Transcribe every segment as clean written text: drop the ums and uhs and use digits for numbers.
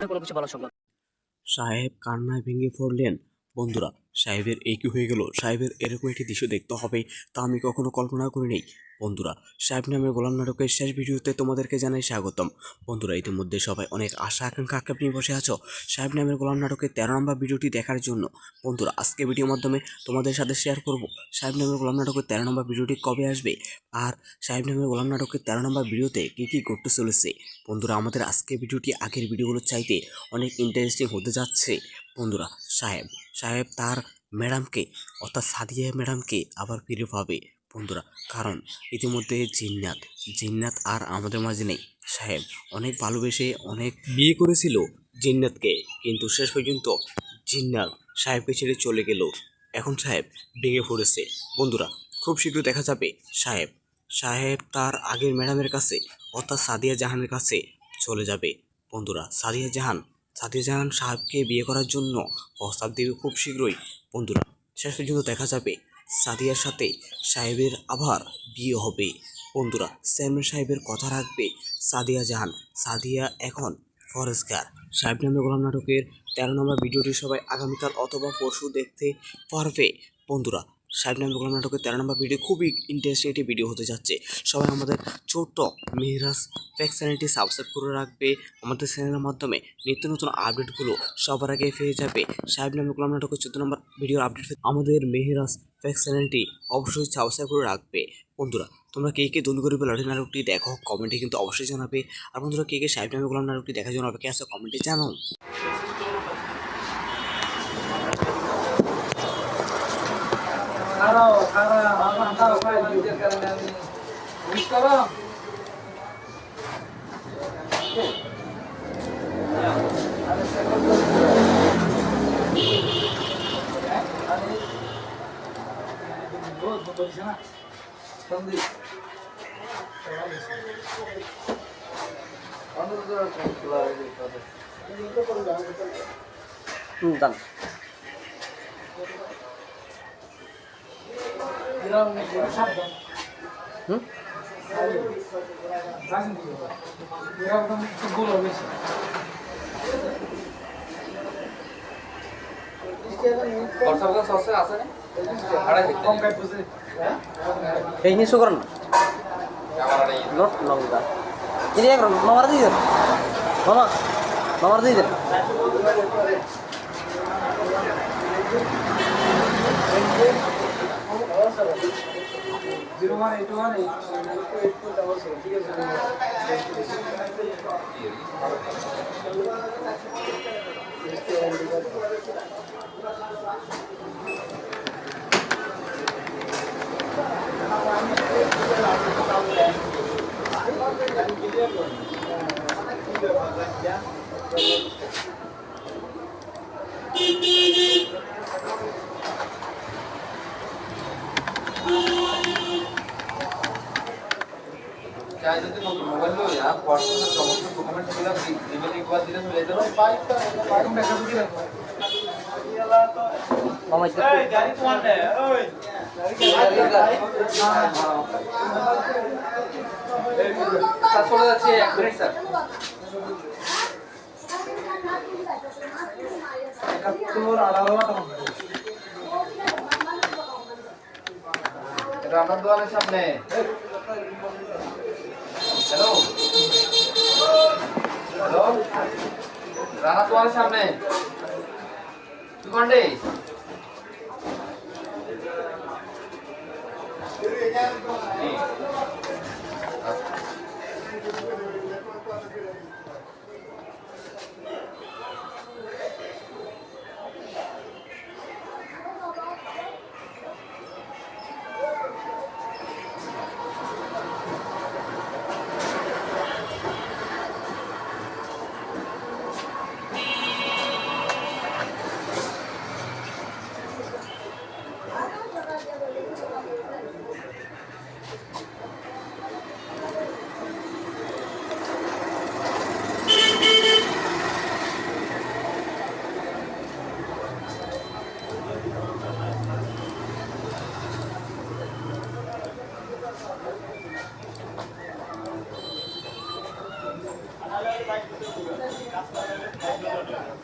কোনো কিছু বলা সম্ভব। সাহেব কান্নায় ভেঙে পড়লেন। বন্ধুরা, সাহেবের এই কি হয়ে গেল? সাহেবের এরকম একটি দৃশ্য দেখতে হবে তা আমি কখনো কল্পনা করিনি। বন্ধুরা, সাহেব নামের গোলাম নাটকের শেষ ভিডিওতে তোমাদেরকে জানাই স্বাগতম। বন্ধুরা, ইতিমধ্যে সবাই অনেক আশা আকাঙ্ক্ষা নিয়ে বসে আছো সাহেব নামের গোলাম নাটকের 13 নম্বর ভিডিওটি দেখার জন্য। বন্ধুরা, আজকে ভিডিওর মাধ্যমে তোমাদের সাথে শেয়ার করব সাহেব নামের গোলাম নাটকের 13 নম্বর ভিডিওটি কবে আসবে, আর সাহেব নামের গোলাম নাটকের 13 নম্বর ভিডিওতে কী কী ঘটতে চলেছে। বন্ধুরা, আমাদের আজকের ভিডিওটি আগের ভিডিওগুলোর চাইতে অনেক ইন্টারেস্টিং হতে যাচ্ছে। বন্ধুরা, সাহেব তার ম্যাডামকে অর্থাৎ সাদিয়া ম্যাডামকে আবার ফিরে পাবে। বন্ধুরা, কারণ ইতিমধ্যে জিন্নাত আর আমাদের মাঝে নেই। সাহেব অনেক ভালোবেসে অনেক বিয়ে করেছিল জিন্নাতকে, কিন্তু শেষ পর্যন্ত জিন্নাত সাহেবকে ছেড়ে চলে গেল। এখন সাহেব ভেঙে পড়েছে। বন্ধুরা, খুব শীঘ্র দেখা যাবে সাহেব তার আগের ম্যাডামের কাছে অর্থাৎ সাদিয়া জাহানের কাছে চলে যাবে। বন্ধুরা, সাদিয়া জাহান সাহেবকে বিয়ে করার জন্য প্রস্তাব দেবে খুব শীঘ্রই। বন্ধুরা, শেষ পর্যন্ত দেখা যাবে সাদিয়ার সাথে সাহেবের আবার বিয়ে হবে। বন্ধুরা, স্যামুয়েল সাহেবের কথা রাখবে সাদিয়া এখন ফরেস্টগার। সাহেব নামে গোলাম নাটকের 13 নম্বর ভিডিওটি সবাই আগামীকাল অথবা পরশু দেখতে পারবে। বন্ধুরা, সাহেব নামে গোলাম নাটকের 13 নম্বর ভিডিও খুবই ইন্টারেস্টিং একটি ভিডিও হতে যাচ্ছে। সবাই আমাদের ছোট্ট মেহরাজ ফ্যাক্ট চ্যানেলটি সাবস্ক্রাইব করে রাখবে। আমাদের চ্যানেলের মাধ্যমে নিত্য নতুন আপডেটগুলো সবার আগে পেয়ে যাবে। সাহেব নামে গোলাম নাটকের 14 নম্বর ভিডিওর আপডেট আমাদের মেহরাজ ফ্যাক্ট চ্যানেলটি অবশ্যই সাবস্ক্রাইব করে রাখবে। বন্ধুরা, তোমরা কে কে দুলু গরিবের লটারি নাটকটি দেখো কমেন্টে কিন্তু অবশ্যই জানাবে। আর বন্ধুরা, কে কে সাহেব নামে গোলাম নাটকটি দেখার জন্য অপেক্ষা আছে কমেন্টে জানাও। জান এই নিশো করেন না not Lanka ini yang nomor tiga nomor tiga चाहे যদি নতুন মোবাইল লো या WhatsApp সমস্ত ডকুমেন্টস গুলো ইমেল একবার দিলে চলে যেতে হবে বাইকটা ব্যাকআপ দিয়ে রাখো ইয়ালা তো মামা এই গাড়ি তোমার দে ওই গাড়ি স্যার চলে যাচ্ছে এক মিনিট স্যার 71 রানার দোকানের সামনে হ্যালো রানা তোমার সামনে তুই কন্ডে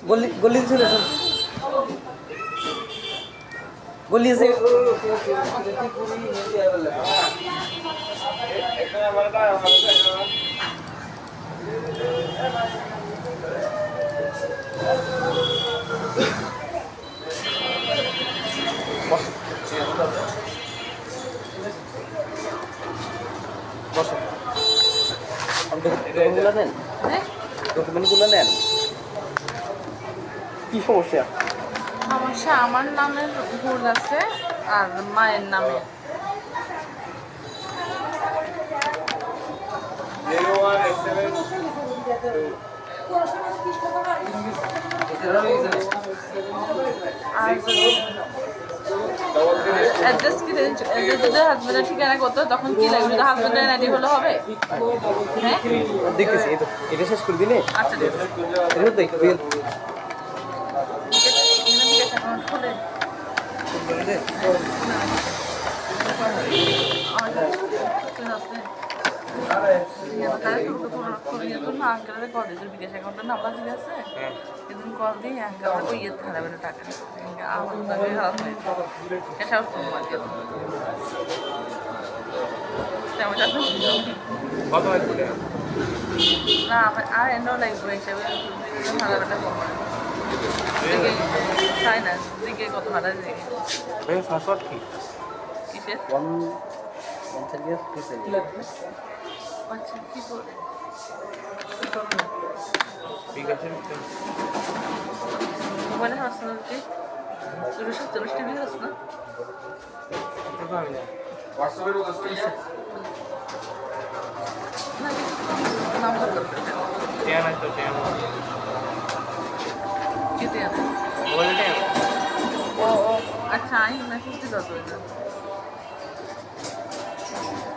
গলি গলি চলে আসুন গলি আছে বসো ডকুমেন্টগুলো নেন ডকুমেন্টগুলো নেন কি সমস্যা সমস্যা আমার নামের ভুল আছে আর মায়ের নামে অ্যাড্রেস কি যদি হাজবেন্ডের ঠিকানা করতো তখন কি লাগবে যদি হাজবেন্ডের আইডি হলে হবে হ্যাঁ দেখতেছি এই তো এটা শেষ করে দিলে আচ্ছা ঠিক আছে এটা দেখবেন খুলে বিকাশ অ্যাকাউন্টের নাম্বার ঠিক আছে সেদিন কল দিই আঙ্কেল ওই ইয়ে হারাবে না টাকা আমার টাকা খারাপ হয় ক্যাশ আউট করবো আর কি না আর এন্ডও লাগবে হিসাবে হাজারটা কম দিকে চাই না দিকে কত ভাড়া দিকে কিসের আচ্ছা কি করে মোবাইলে হাসতে হচ্ছে 40 টিভি আছে না নাম্বার কেটে আনে ও আচ্ছা আমি মেসেজ দিল তো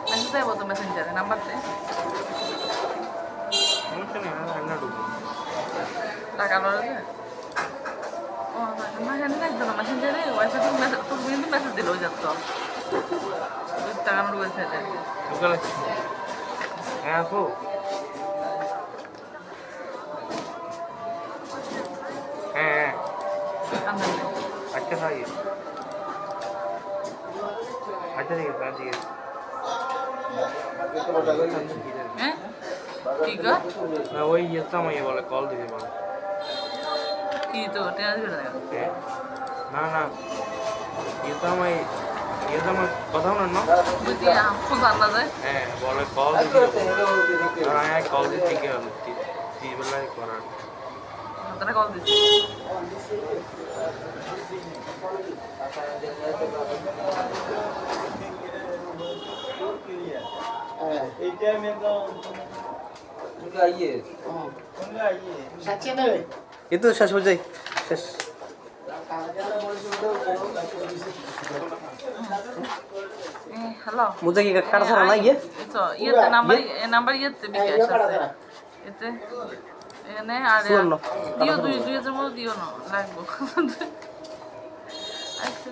মেসেজ দেবো তো মেসেঞ্জারে নাম্বার দে টাকা লড়ে ও না লাগতো না মেসেঞ্জারে ওয়াইফাই তো মেসেজ তো কিন্তু মেসেজ দিল ওই যাচ্ছ টাকা নোট ওয়েবসাইটে হ্যাঁ আপু হ্যাঁ আচ্ছা ভাই আচ্ছা ঠিক আছে ঠিক আছে হ্যাঁ ঠিক আছে না ওই ইয়েটা আমাকে বলে কল দিতে বলে কি তো টেনা দিবে না না না ইয়েটা আমার কথা বলেন না বুঝি ফোন জানা যায় হ্যাঁ বলে কল দিতে হ্যাঁ কল দিতে কি হবে তিন বেলায় করার তারা কল দিচ্ছে এই তো শেষ হয়ে যায় শেষ হ্যালো মুঝে কি কাটা ছাড়া না গিয়ে তো ইয়েতে নাম্বার ইয়েতে বিকাশ আছে এতে এখানে আর দিও দুই হাজার মতো দিও না লাগবো আচ্ছা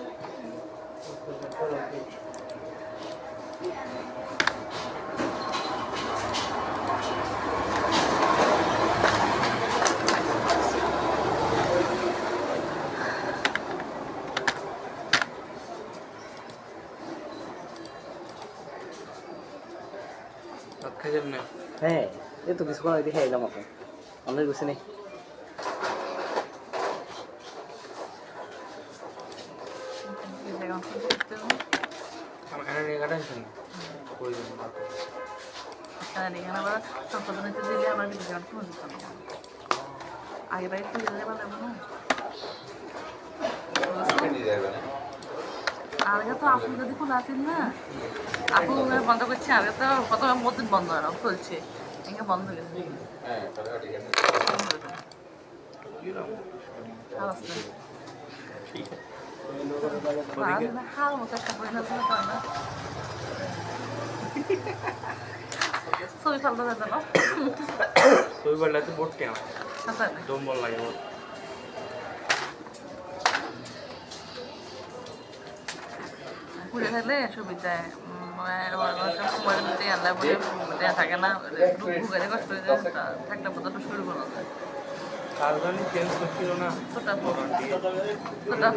হ্যাঁ এই তো কিছুক্ষণ আগে দেখে এলাম আপনি আমাদের বুঝছি নেই আগে বাইরে তো গেলে ভালো হবে না আগে তো আপনি যদি খোলা আছেন না আপনি বন্ধ করছে আগে তো প্রথমে মধ্যে বন্ধ হয় না খুলছে এখানে বন্ধ হয়ে গেছে হাল মতো একটা পরিণত না ছবি ফালতে যেত না ছবি পারলে তো বোট কেন আচ্ছা দম বল লাগে বোট ঘুরে থাকলে সুবিধায় সময়ের মধ্যে আল্লাহ বলে থাকে না ঘুরে কষ্ট হয়ে যায় থাকলে বোধ শুরু করা যায় রাজধানী চেঞ্জ করছিল না ছোটা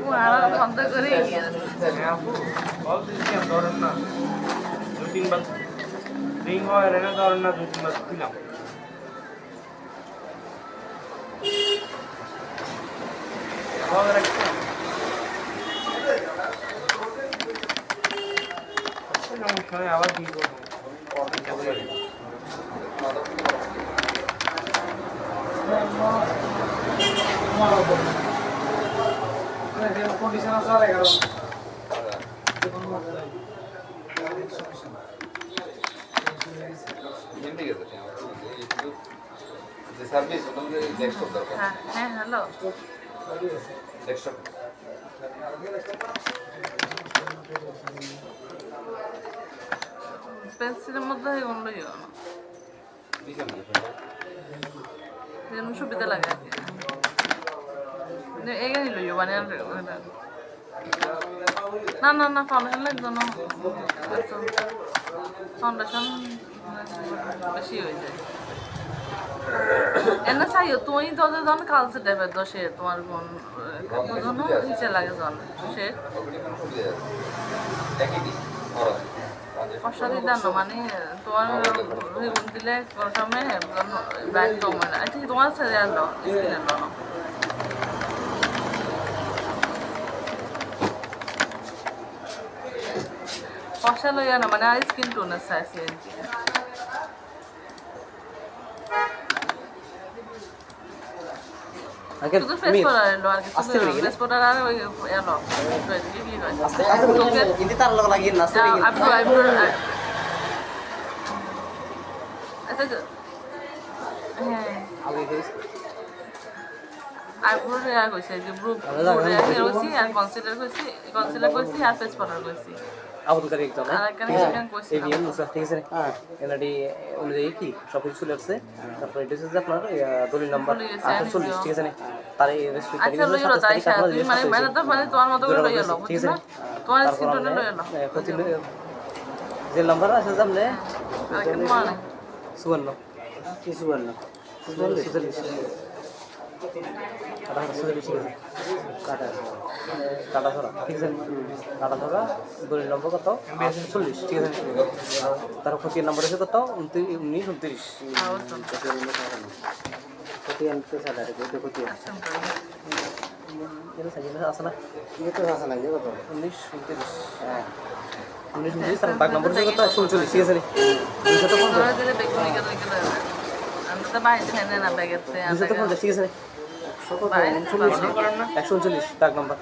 ফু আর বন্ধ করে গিয়ে হ্যাঁ আপু বল দিচ্ছি ধরেন না 2-3 বার রিং হয় না ধরেন না 2-3 বার ছিলাম আবার একটা সমস্যা নেই আবার কি করবো কন্ডিশন আছে আর 11 সার্ভিস ওটা ডেস্কটপ দরকার হ্যাঁ হ্যালো ডেস্কটপ পেন্সিলের মধ্যে এগুলো যেমন সুবিধা লাগে আর কি এগে নিল মানে না ফাউন্ডেশন লাগতো না ফাউন্ডেশন বেশি হয়ে যায় এনে চাইও তুমি তো যখন কালচে টাইপের তো সে তোমার কোন জন্য নিচে লাগে যখন সে অসাধি দান মানে তোমার দিলে প্রথমে ব্রাইট কম হয় না আচ্ছা তোমার ছেড়ে আনলো স্কিন আনলো না কষা লইয়া না মানে আর স্কিন টোনের চাইছে শুধু ফেস করার এলো আর কিছু ফেস করার আর ওই এলো কি হয় কিন্তু তার লগে লাগিয়ে না আইব্রো আচ্ছা হ্যাঁ আইব্রো রেয়া কইছে যে ব্রু রেয়া কইছি আর কনসিলার কইছি আর ফেস করার কইছি আবুল কারি একজন আর এখানে সেখানে কইছি এভিএম মুসা ঠিক আছে হ্যাঁ এনআরডি অনুযায়ী কি সব কিছু চলে আসছে তারপর এটা হচ্ছে আপনার দলিল নাম্বার 48 ঠিক আছে না তার এই রেস্ট্রিক্ট আচ্ছা লইলো তাই মানে তো মানে তোমার মতো করে লইলো ঠিক আছে তোমার স্কিন টোনে লইলো প্রতি যে নাম্বার আছে সামনে আর কেন মানে 54 কি 54 কাটা ধরা ঠিক আছে কাটা ধরা দলিল নম্বর কত 48 ঠিক আছে তার ক্ষতির নম্বর আছে কত 19 29 ক্ষতি আনতে সাদা ক্ষতি এটা সাজিয়ে আছে না এটা আছে না কত 19 29 হ্যাঁ 19 29 তার দাগ নম্বর কত 39 ঠিক আছে নি 250 দিলে বেগুনি কেন আমরা তো বাইরে হেনে না ব্যাগেতে 250 ঠিক আছে নি 139 দাগ নম্বর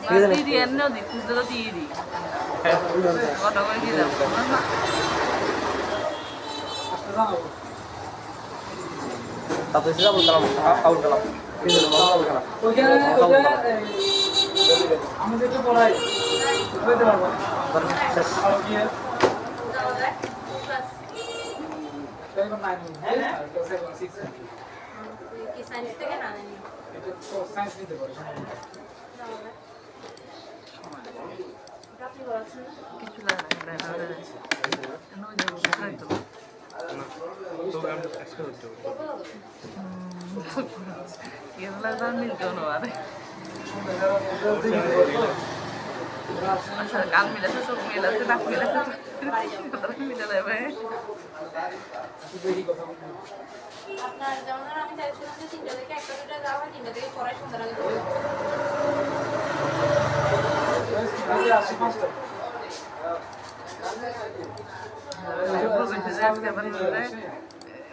ঠিক আছে নি দিদি এনে দি খুঁজতে তো দিয়ে দি কত করে দিয়ে দাও তারপরে সেটা বললাম আউট গেলাম আমি যেটা পড়াই বলতে পারবো সায়েন্স নিতে পারে কিছু লাগে এগুলা তো মিলতো না আরে আচ্ছা কান মিলাতে সব মিলাতে নাক মিলাতে মিলে দেবে আপনার যেমন আমি চাইছিলাম যে 3টা থেকে 1টা 2টা যাওয়া হয় 3টা থেকে পড়ায় সুন্দর আগে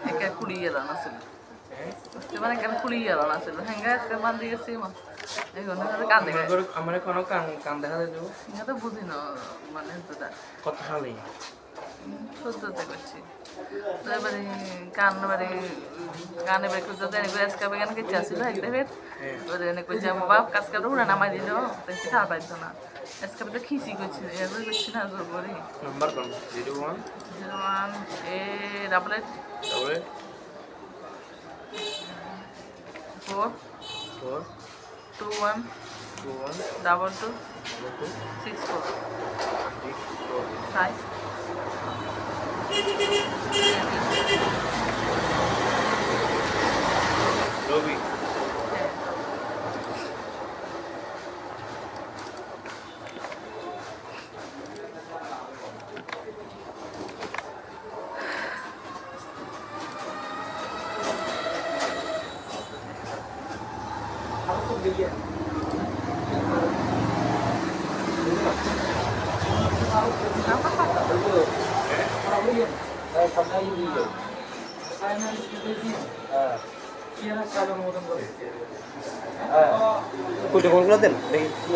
একে কুড়িয়ে দানা ছিল মানে কেন কুড়িয়ে দানা ছিল হ্যাঙ্গা আজকে মান দিয়েছি এখন কান দেখা আমার কোনো কান দেখা দেবো এটা তো বুঝি না মানে কত সালে 14তে করছি তো এবারে কানে বের করতে দেয় আজকে বেগান কিছু আসছিল একটা বের ওদের এনে কইছে বাপ কাজ কাটা উড়ে নামাই দিল তাই খাওয়া পাইতো না আজকে তো খিচি করছি এবার করছি না জোর করে নাম্বার কোন 01 A double 4 2 1 double 2 6 4 5 রবি কই ডকুমেন্টগুলো দেন দেখি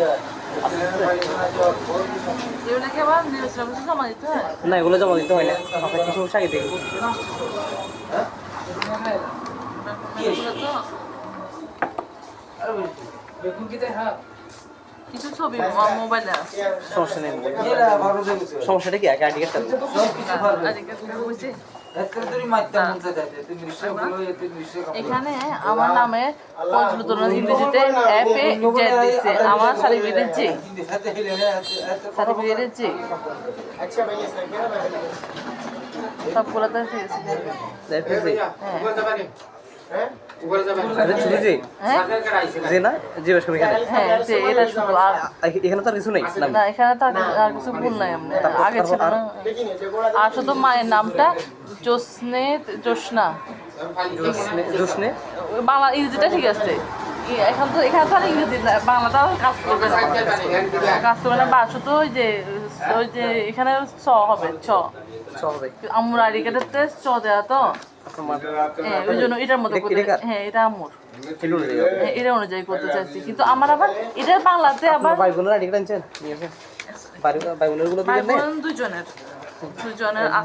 এগুলো কি আবার নিউজ অফিসে জমা দিতে হয়? না এগুলো জমা দিতে হয় না আপনার কিছু সমস্যা আগে দেখি এগুলো তো বেগুন কি দেয় হ্যাঁ কিছু ছবি মোবাইলে আছে। সমস্যা নেই সমস্যাটা কি আগে আইডি কার্ডটা আজকে বুঝছি এখানে আমার নামে পর্যটন ইংরেজিতে অ্যাপে জেট দিচ্ছে আমার সার্টিফিকেটের যে সবগুলোতে ঠিক আছে হ্যাঁ যে না জিজ্ঞেস করি এখানে হ্যাঁ যে এটা শুধু আর এখানে তো আর কিছু নেই নাম না এখানে তো আর কিছু ভুল নাই এমনি আগে ছিল না আর শুধু মায়ের নামটা জ্যোৎস্না জোসনে বাংলা ইংরেজিটা ঠিক আছে এখন তো এখানে তো আর ইংরেজি না বাংলাটা কাজ করবে না কাজ করবে না বা শুধু ওই যে এখানে চ হবে চ হবে আমুর আইডি কার্ডেতে চ দেওয়া তো হ্যাঁ ওই জন্য এটার মধ্যে হ্যাঁ এটা আমুর হ্যাঁ এটা অনুযায়ী করতে চাইছি কিন্তু আমার আবার এটা বাংলাতে আবার ভাই বোনের আইডি কার্ড আনছেন নিয়েছেন ভাই বোনের গুলো ভাই দিবেন না বোন দুজনের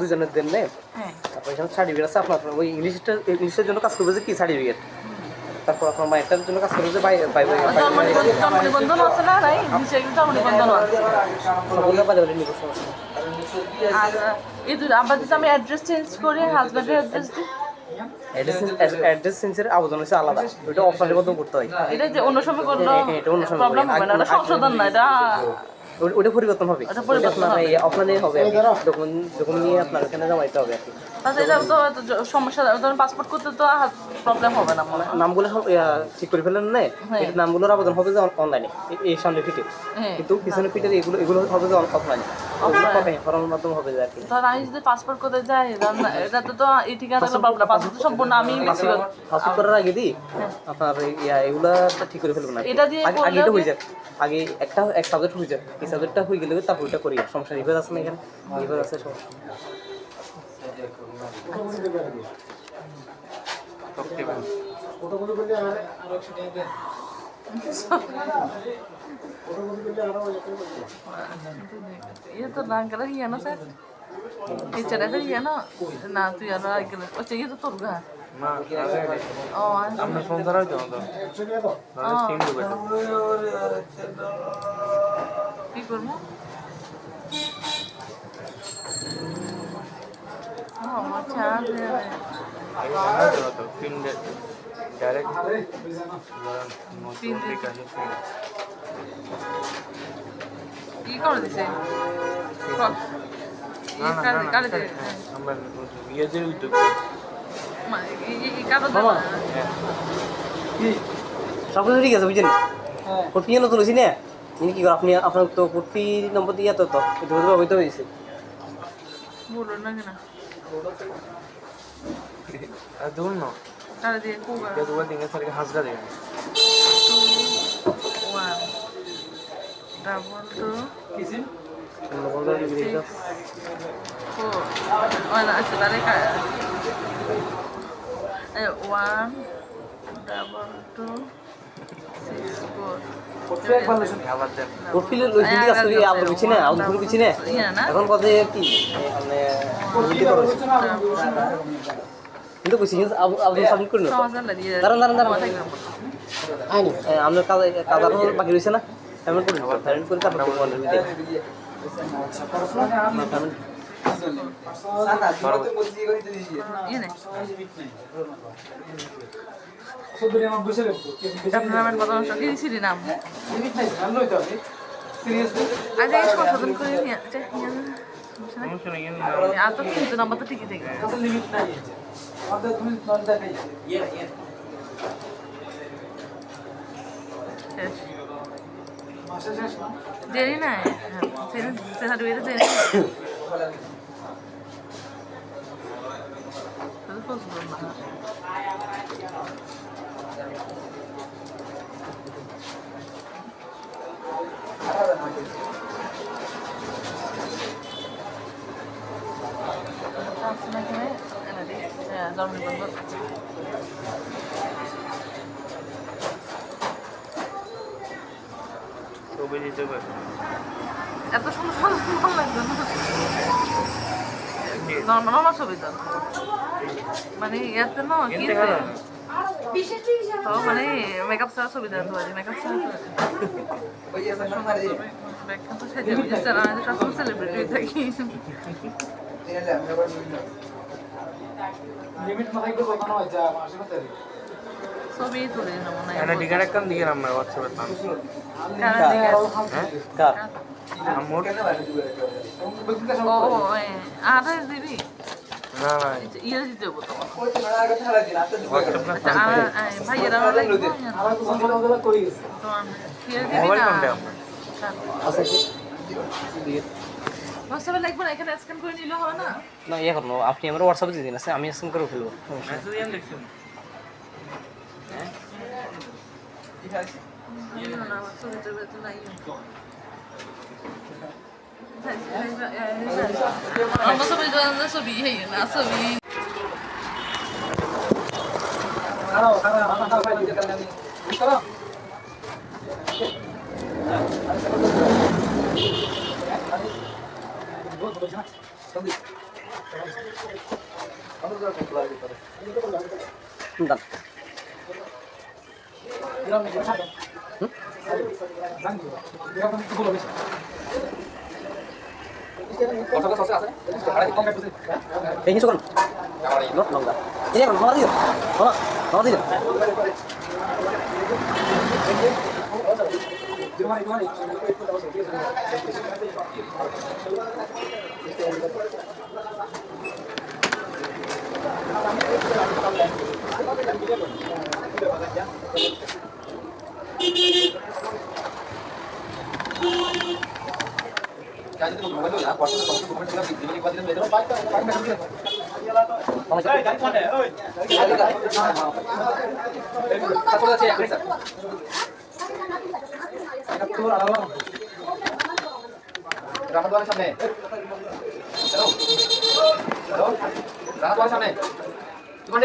দুজনের দেন না হ্যাঁ তারপর এখানে সার্টিফিকেট আছে আপনার ওই ইংলিশের জন্য কাজ করবে যে কি সার্টিফিকেট তারপর আপনার মায়েরটার জন্য কাজ করবে যে ভাই জন্ম নিবন্ধন আছে না নাই নিচে জন্ম নিবন্ধন আছে সকলে বাড়ি বাড়ি নিব সমস্যা আর এই দুটো আবার যদি আমি অ্যাড্রেস চেঞ্জ করি হাজব্যান্ডের অ্যাড্রেস দিই অ্যাড্রেস চেঞ্জের আবেদন হচ্ছে আলাদা ওইটা অপশনের মধ্যে করতে হয় এটা যে অন্য সময় করলে এটা অন্য সময় প্রবলেম হবে না এটা সংশোধন না এটা ওটা পরিবর্তন হবে ওটা পরিবর্তন হবে। অফলাইনে হবে ডকুমেন্ট নিয়ে আপনার এখানে জমা দিতে হবে আর কি তাছাড়া এটা তো সমস্যা ধরুন পাসপোর্ট করতে তো প্রবলেম হবে না মনে হয় নামগুলো সব ঠিক করে ফেলেন না হ্যাঁ। এটা নামগুলোর আবেদন হবে যে অনলাইনে এই সামনে ফিটে হ্যাঁ কিন্তু পিছনে ফিটের এগুলো হবে যে অফলাইনে ফর্মের মাধ্যমে হবে যে আর কি ধর আমি যদি পাসপোর্ট করতে যাই এটা তো এই ঠিকানা পাসপোর্ট সম্পূর্ণ আমি পাসপোর্ট করার আগে দিই আপনার এগুলো ঠিক করে ফেলবেন না এটা দিয়ে আগে এটা হয়ে যাক আগে এক সাবজেক্ট হয়ে যাক এই সাবজেক্টটা হয়ে গেলে তারপর ওইটা করি সমস্যা রিভার আছে না এখানে রিভার আছে সমস্যা ये तो रंग कलर ही है ना सर ये चला कर ही है ना ना तू यार रंग कलर अच्छा ये तो तुर गया ओ আমরা সংসার হইতো না তো সিম দিবে কি করব আমার চাঁদ তো পিন ডাইরেক্ট পিন কি করে দিছে কালে আমরা ইয়ে যে উদ্যোগ সব কিছু ঠিক আছে বুঝছেন কোড ফি নতুন হয়েছি না ইনি কি করে আপনি আপনার তো কোড ফি নম্বর দিয়ে তো এটা তো হইতে হয়েছে বলো না কেন আর দূর না কালে দিয়ে কোগা যে দুবার দিন সরকে হাসগা দেয় 2 1 2 কিসি নম্বর দিয়ে দিই 4 Hola, esta la deja. 1 2 6 4 আবার দেন কোড ফি লই দিই আসলে আমরা বুঝছি না আমরা শুরু করছি না এখন কথা কি মানে বুঝতে পারছি কিন্তু বুঝছি আপনি সাবমিট করুন দাঁড়ান আমরা কাজ বাকি রয়েছে না পেমেন্ট করুন পেমেন্ট করে তারপর বলেন দিতে Ini. সুদুরি আমার বসে গেল আপনার নামের কথা সঙ্গে দিছি নাম। লিমিট নাই জানো তো আমি সিরিয়াসলি আগে সংশোধন করে নিয়ে সমস্যা নেই আর তো কিন্তু নাম্বার তো ঠিকই থাকে কত লিমিট নাই আমাদের তুমি নন দেখাই মাসে শেষ না দেরি না সে সার্টিফিকেট দেরি জন্ম নিবন্ধন ছবি দিতে পারে এত সুন্দর সুন্দর ভালো লাগবে না নর্মাল ছবি তো মানে এত না কি তো মানে মেকআপ ছাড়া ছবি দেওয়া তো মেকআপ ছাড়া ব্যাখ্যা তো সেজে বুঝেছে না আমি সব সেলিব্রিটি থাকি লিমিট মাথায় করে বানানো হয় যা আশেপাশে ছবি তুলে না মনে এনে হয় ডিগার একদম দিকে নাম হোয়াটসঅ্যাপে পান কার আমোর ও আরে দিবি না না ইয়ে দিতে হবো তোমার হোয়াটসঅ্যাপ না আচ্ছা ভাইয়েরা লাগবে আমার তো সম্পূর্ণ করে গেছে তোমার ইয়ে দিবি মোবাইল না কোনটা আছে কি দিয়ে হোয়াটসঅ্যাপে লাগবে না এখানে স্ক্যান করে নিলে হবে না না ইয়ে করবো আপনি আমার হোয়াটসঅ্যাপে দিয়ে দিন আছে আমি স্ক্যান করে ফেলবো মেসেজ এম দেখছেন না ছবি টবি তো নাই আমার ছবি তো ছবি হেই না ছবি খারাপ মাথা ফাইল দিতে কারণে আমি করো দান এই কিছু করুন নোট লঙ্কা এই করুন মারা দিও মারা দিও রাহাতওয়ালার সামনে রাহাতওয়ালার সামনে তোমার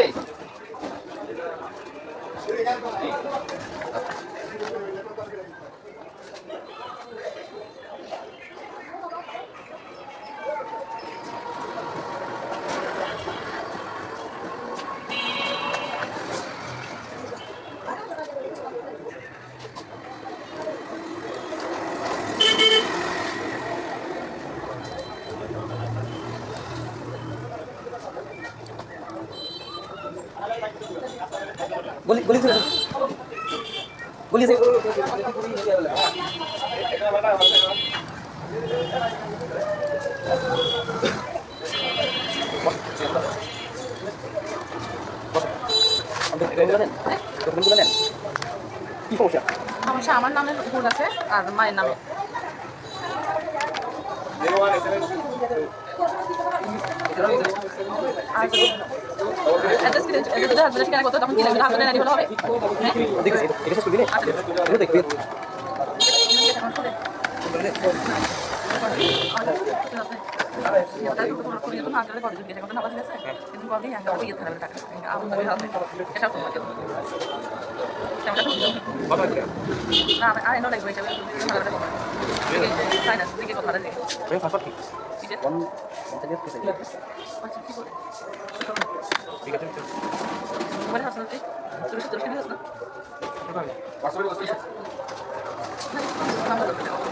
गोली गोली से गोली से কি সমস্যা সমস্যা আমার নামে ভুল আছে আর মায়ের নামে তখন কি লাগবে হাতে নাড়ি হলে হবে দেখেছি এটা শেষ করবি না এটা দেখবি কোন থেকে থেকে ঠিক আছে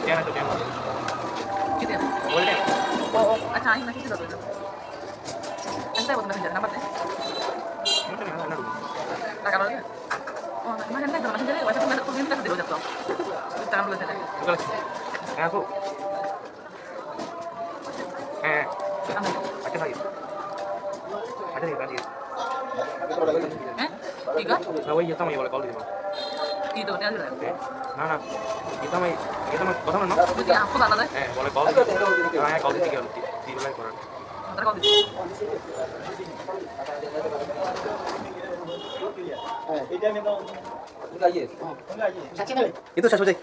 কেন তো কেন বললে আচ্ছা আমি মেসেজ দিতে পারবো আমি তাই বলতে মেসেজ নাম্বার দে টাকা লাগে ও মানে নাই তো মেসেজ দিলে ওইটা তুমি তুমি মেসেজ দিও যাতো টাকা বলে দেয় হ্যাঁ আপু হ্যাঁ আমি আচ্ছা ভাই আচ্ছা ঠিক আছে হ্যাঁ ঠিক আছে না ওই ইয়ে সময় বলে কল দিবা কি তো দেয়া দিলে না না ইয়ে সময় কথা না যদি আপু দাদা দেয় হ্যাঁ বলে কল হ্যাঁ কল দিতে গেল তিন লাইক করার তারা কল দিচ্ছে ये तो শেষ हो जाए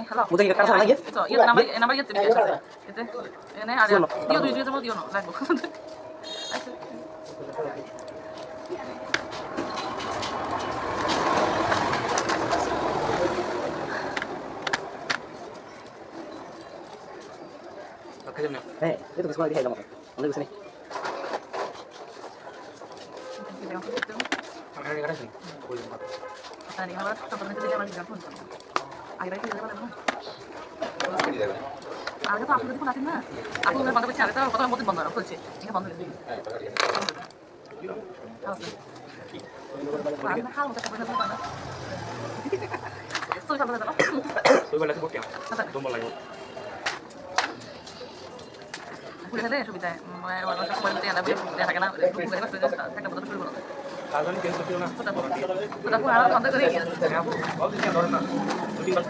হ্যালো মুদে কি কাছে লাগে তো ইয়ে নাম্বার ইয়ে দিতে আছে এতে এনে আর দিও দুই দিও দিও না লাগবো হ্যাঁ এই তো কিছু দিয়ে দিলাম অনেক কিছু নেই Tadi malah contohnya itu dia lagi gabung. Akhirnya dia dapat apa? Aku tuh aku tadi pun nanti na. Aku udah bantu bicara, tapi kalau mau tuh bandar aku sih. Ini bandar ini. Nah, hal udah kebetulan bandar. Tuh sampai berapa? Tuh balik ke bukit. Tuh mulai. Udah ada সুবিধা মানে ওটা সময় মতো আনা বের থাকে না বুঝে না একটা বড় শুরু করো কাজন কেন দিও না ওটা পুরো আলাদা বন্ধ করে গিয়ে বল দিছি ধর না দুটি বার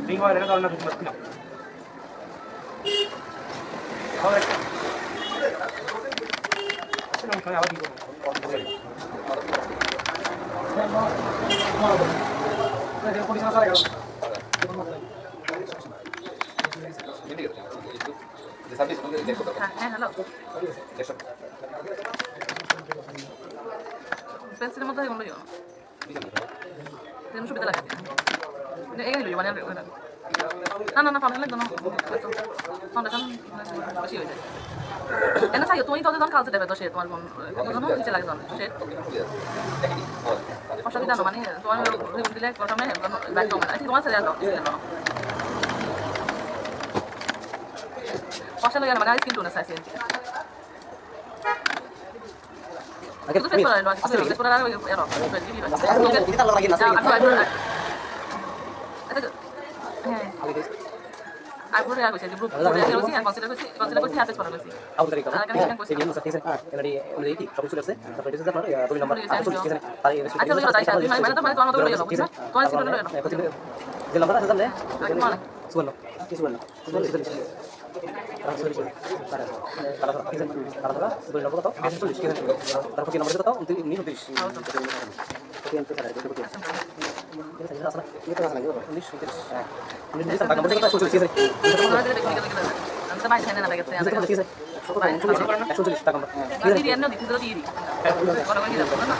রিং হয় না ধর না দুটি বার কিনা হবে আসলে আমি আবার কি করব হ্যাঁ হ্যালো পেন্সিলের মধ্যে এগুলো ইয়ে তেমন সুবিধা লাগে এই গেল মানে না না না ফাউন্ডেশন লাগতো না ফাউন্ডেশন বেশি হয়ে যায় এনে চাই তুমি তো যখন কালচে দেবে তো সে তোমার কোন কোনো নিচে লাগে তখন সে অসুবিধা না মানে তোমার দিলে প্রথমে ব্যাক কমে না তোমার ছেড়ে দাও Pasal yang mana skin tu nak saya. Itu festival lain, festival lain ya roh. kita lagi nasi Aku dah aku jadi grup. Dia mesti yang consider habis pada mesti. aku dari kamu saya dia sakit saya dari mulai itu kamu sudah saya sampai itu saya ya tulis nomor aku tulis sana tadi Acha lo dah saya. Mana tu mana tu orang tu ya. Tuan sini dulu ya. dia nomor ada sana Mana? suano sebelum nomor kau tulis taruh nomor itu tahu untuk ini tulis ini sampai nomor kita tulis Anda main sana nak kita. tulis tak nomor Nanti dia nak itu diri. Kalau kita mana?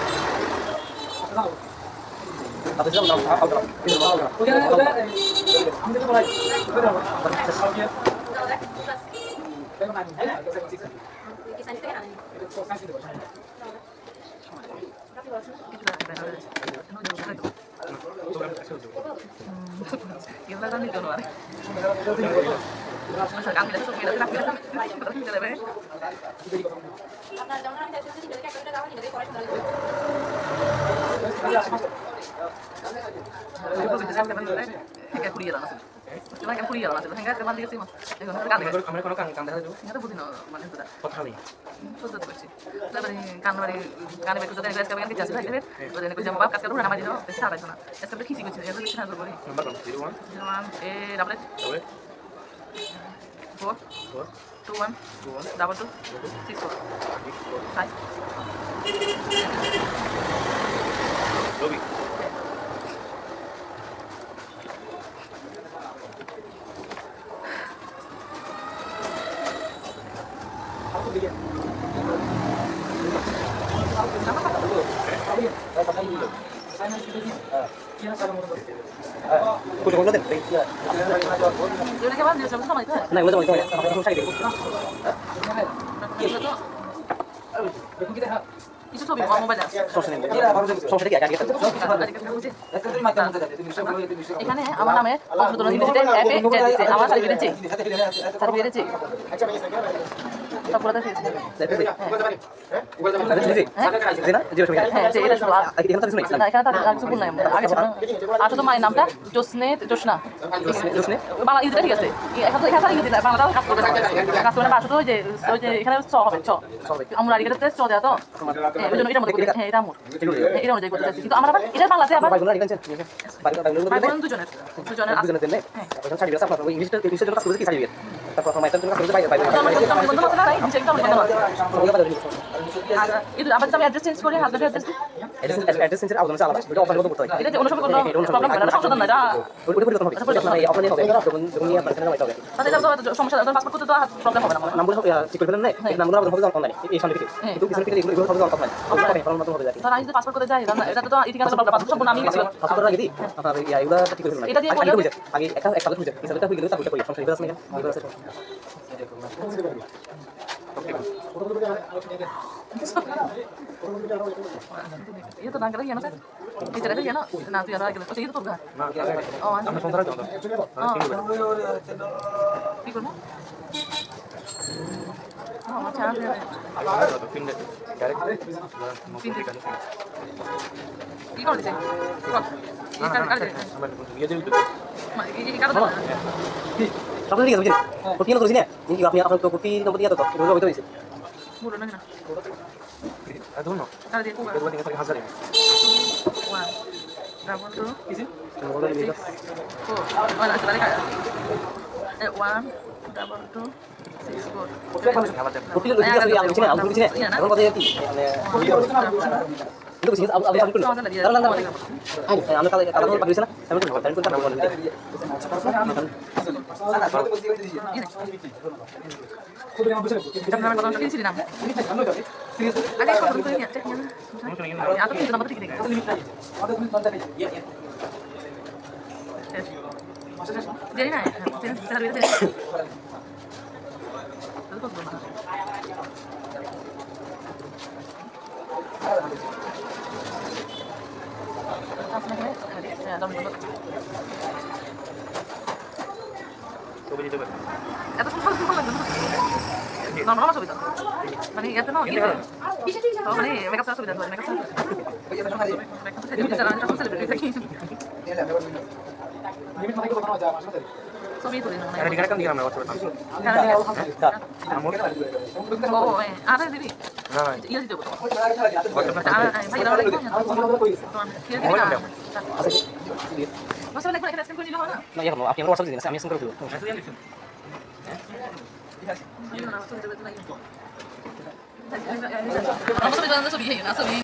atau jam Kita kan itu luar. Masa kami dah sudah kita dah আপনার যেমন আমি চাইছি যে একটা দুটো যাওয়া নিতে পড়াশোনা Kayak kuliah lah maksudnya. Cuma kan kuliah lah maksudnya. Hingga teman dia sih mas. আমরা কোনো কাম দেখা যাবো Ini tuh bukan mana itu dah. কথা নেই Sudah tuh sih. Dari kan itu dari guys kalian kerja sih. Dari ini kerja apa? Kasih dulu nama dia. Bisa apa itu na? Kasih dulu kisi kucing. Ya tuh bisa dulu. Number কোন 01 Cuman double double 4 2 1 double 2 6 4 5 রবি Kudu kudu deh. Dia nak kawan dia sama itu. Nah, itu ya. Aku saya deh. Itu tuh bawa mobil dah. Sosnya dia agak gitu. এখানে আমার নামে computer university অ্যাপে chat দিছে আমার certificate দিছে তারপরে দেখেছি হ্যাঁ যে এটা শুধু না এখানে তার কিছু ভুল নাই আগে ছিল আর শুধু মায়ের নামটা জোসনা বাংলা ইংরেজি ঠিক আছে এখন তো এখানে ইংরেজি বাংলাটাও কাজ করতে কাজ করে না শুধু ওই যে এখানে চ হবে চ আমরা আগে চ দেওয়া তো ওই জন্য এটার মধ্যে হ্যাঁ এটা আমার এটা অনুযায়ী করতে চাইছি কিন্তু আমরা আবার এটা বাংলাতে আবার দুজনের আছে ইংলিশটা ইংলিশের জন্য কাজ করেছে কি সার্টিফিকেট তারপর আমার মাইটার জন্য কাছে বাইরে বাইরে আমার বন্ধু আছে না নাই নিচে একটা বন্ধু আছে আর এই আবার আমি অ্যাড্রেস চেঞ্জ করি হাজবেন্ড অ্যাড্রেস সেন্টার আউটলাইন আলাদা এটা অফলাইন করতে হয় এটা যে অন্য সময় কোনো প্রবলেম হয় না সংশোধন না এটা ওই পরিবর্তন হবে আপনার এই অফলাইনে হবে যখন নিয়ে আপনার এখানে হবে তাতে তো সমস্যা পাসপোর্ট করতে তো প্রবলেম হবে না নাম্বার হবে ঠিক করে ফেলেন না এই নাম্বার হবে অনলাইনে এই সামনে থেকে কিন্তু পিছনে থেকে এগুলো হবে অফলাইন অফলাইন মত হবে তার আগে পাসপোর্ট করতে যাই এটা তো এই ঠিকানা পাসপোর্ট সম্পূর্ণ আমি গেছি পাসপোর্ট আগে দিই আপনার এগুলো ঠিক করে ফেলেন এটা দিয়ে আগে একটা একটা বুঝে পিছনেটা হয়ে গেলে তারপর করি সমস্যা নেই এগুলো আছে ये तो ना कर रही है ना सर ये चला रही है ना ना तो यार आगे तो ये तो होगा আমরা সন্তান দাও কি করব আমার চান্স নেই কি করতে চাই এই কাট ये काट दो সব ঠিক আছে বুঝলেন কপি না করেছি না কিন্তু আপনি আপনার কপি নম্বর দিয়ে দাও তো ওইটা হইছে बोलो ना আর ধরুন कर दे को এগুলো দিকে 1000 1 डबल 2 কিছু বলে দিই 4 वाला चला का 1 डबल 2 6 4 কপি লইছি আসলে আমি চিনি আমি বুঝিনা এখন কথা কি মানে কিন্তু কিছু আপনি আপনি করুন না না আমি কাল কাল পাঠিয়ে দিয়েছি না আমি করব তাই করতে পারবো না এটা নাম কথা কি ছিল নাম আগে সব করে নিয়ে চেক নিয়ে আর তো কিন্তু নাম্বার ঠিক নেই দেরি না তেরা বের এত সুন্দর লাগবে না নরমাল ছবি তো মানে এত না মানে মেকআপ ছাড়া ছবি দেন মেকআপ ছাড়া ছবি তুলি না আরে ডিগার কাম দিলাম না WhatsApp ও আরে দিবি না না ইয়ে দিতে বলো ভাই দাও মশলা এখানে স্ক্যান করে নিলো না না এখন আপনি আমার WhatsApp দিন আমি স্ক্যান করে দেব ছবি